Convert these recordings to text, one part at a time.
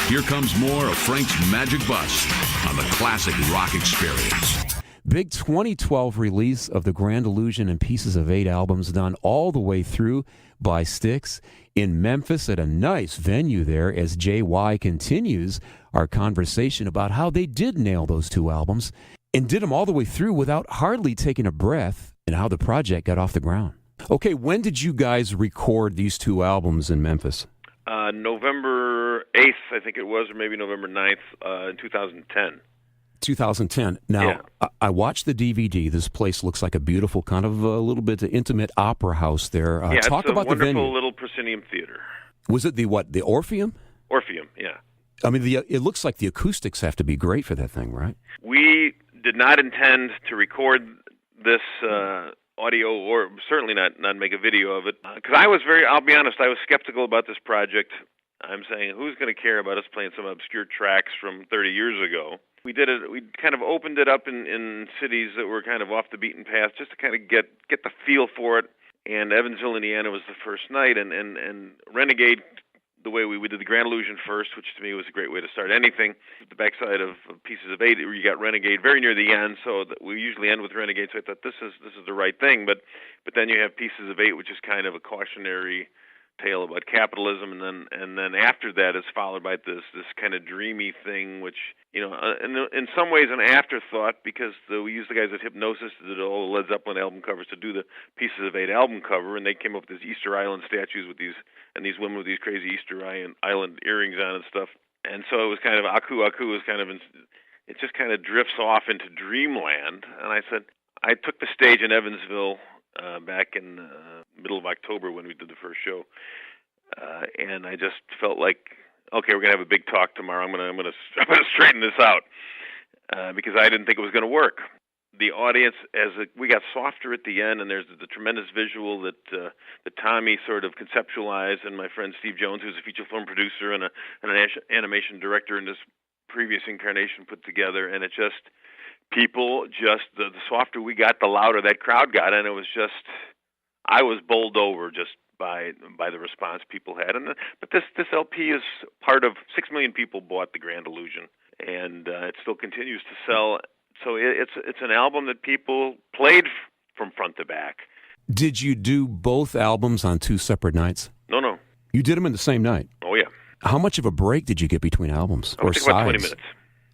Here comes more of Frank's Magic Bus on the Classic Rock Experience. Big 2012 release of the Grand Illusion and Pieces of 8 albums done all the way through by Styx in Memphis at a nice venue there as JY continues our conversation about how they did nail those 2 albums and did them all the way through without hardly taking a breath and how the project got off the ground. Okay, when did you guys record these 2 albums in Memphis? November 8th, I think it was, or maybe November 9th, in 2010. 2010. Now, yeah. I watched the DVD. This place looks like a beautiful, kind of a little bit intimate opera house there. Talk about the venue. Wonderful little proscenium theater. Was it the Orpheum? Orpheum, yeah. I mean, it looks like the acoustics have to be great for that thing, right? We did not intend to record this audio, or certainly not make a video of it, because I'll be honest, I was skeptical about this project. I'm saying, who's going to care about us playing some obscure tracks from 30 years ago? We kind of opened it up in cities that were kind of off the beaten path, just to kind of get the feel for it. And Evansville, Indiana was the first night, and Renegade, the way we did the Grand Illusion first, which to me was a great way to start anything. The backside of Pieces of 8, you got Renegade very near the end, so we usually end with Renegade. So I thought this is the right thing. But then you have Pieces of 8, which is kind of a cautionary tale about capitalism, and then after that is followed by this kind of dreamy thing, which, you know, in some ways an afterthought, because we used the guys at Hypnosis that did all the Led Zeppelin album covers to do the Pieces of 8 album cover, and they came up with these Easter Island statues with these women with these crazy Easter Island earrings on and stuff, and so it was kind of Aku was kind of it just kind of drifts off into dreamland, and I took the stage in Evansville back in middle of October when we did the first show, and I just felt like, okay, we're gonna have a big talk tomorrow. I'm gonna straighten this out because I didn't think it was gonna work. The audience, we got softer at the end, and there's the tremendous visual that Tommy sort of conceptualized, and my friend Steve Jones, who's a feature film producer and an animation director in this previous incarnation, put together, and the softer we got, the louder that crowd got, and it was just, I was bowled over just by the response people had. But this LP is part of 6 million people bought the Grand Illusion, and it still continues to sell. So it's an album that people played from front to back. Did you do both albums on 2 separate nights? No. You did them in the same night? Oh, yeah. How much of a break did you get between albums? Or sides? About 20 minutes.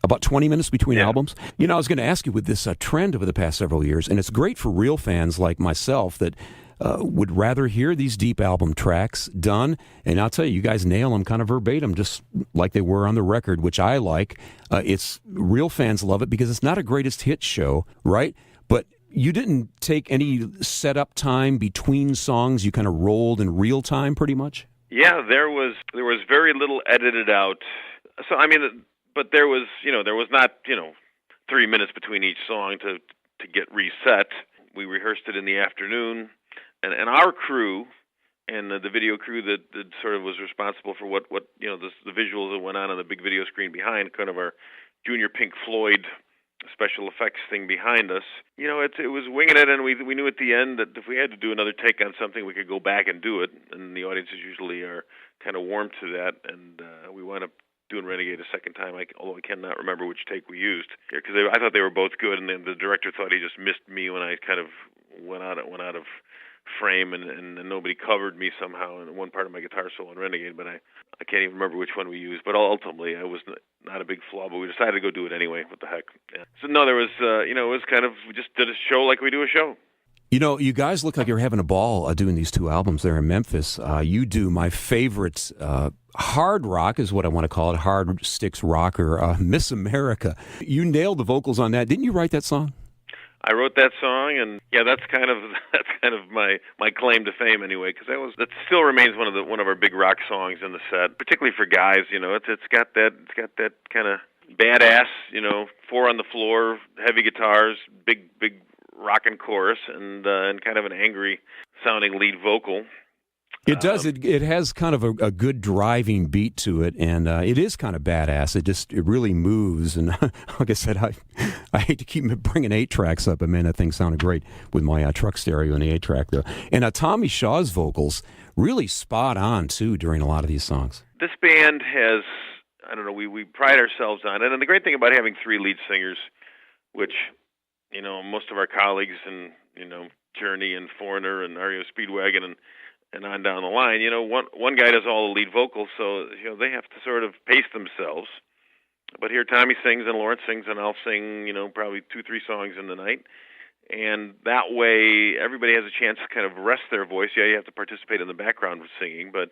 About 20 minutes between albums? You know, I was going to ask you with this trend over the past several years, and it's great for real fans like myself that would rather hear these deep album tracks done, and I'll tell you, you guys nail them kind of verbatim, just like they were on the record, which I like. It's real fans love it because it's not a greatest hit show, right? But you didn't take any setup time between songs. You kind of rolled in real time pretty much? Yeah, there was very little edited out. So, I mean, but there was not, 3 minutes between each song to get reset. We rehearsed it in the afternoon, and our crew and the video crew that sort of was responsible for what the visuals that went on the big video screen behind, kind of our junior Pink Floyd special effects thing behind us. It was winging it, and we knew at the end that if we had to do another take on something, we could go back and do it, and the audiences usually are kind of warm to that, and we wound up doing Renegade a second time, although I cannot remember which take we used, because I thought they were both good, and then the director thought he just missed me when I kind of went out of frame, and nobody covered me somehow in one part of my guitar solo in Renegade, but I can't even remember which one we used. But ultimately, I was not a big flaw, but we decided to go do it anyway. What the heck? Yeah. So no, there was, it was kind of, we just did a show like we do a show. You guys look like you're having a ball doing these 2 albums there in Memphis. You do my favorite hard rock is what I want to call it, hard Styx rocker, Miss America. You nailed the vocals on that. Didn't you write that song? I wrote that song, and yeah, that's kind of my claim to fame anyway, because that still remains one of our big rock songs in the set, particularly for guys. It's got that kind of badass, 4 on the floor, heavy guitars, big rockin' chorus, and kind of an angry sounding lead vocal. It does. It has kind of a good driving beat to it, and it is kind of badass. It really moves, and like I said, I hate to keep bringing 8 tracks up, but man, that thing sounded great with my truck stereo and the 8 track there. And Tommy Shaw's vocals really spot on too during a lot of these songs. This band has I don't know, we pride ourselves on it. And the great thing about having three lead singers, which, most of our colleagues in, Journey and Foreigner and REO Speedwagon and on down the line, one guy does all the lead vocals, so, they have to sort of pace themselves. But here Tommy sings and Lawrence sings and I'll sing, probably 2-3 songs in the night. And that way everybody has a chance to kind of rest their voice. Yeah, you have to participate in the background with singing, but,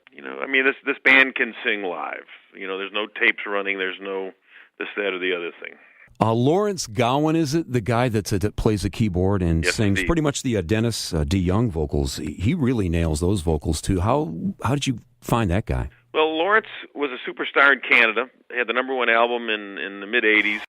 this band can sing live. There's no tapes running, there's no this, that, or the other thing. Lawrence Gowan, is it, the guy that plays the keyboard and Yes, sings indeed. pretty much the Dennis D. Young vocals? He really nails those vocals, too. How did you find that guy? Well, Lawrence was a superstar in Canada. He had the #1 album in the mid-'80s.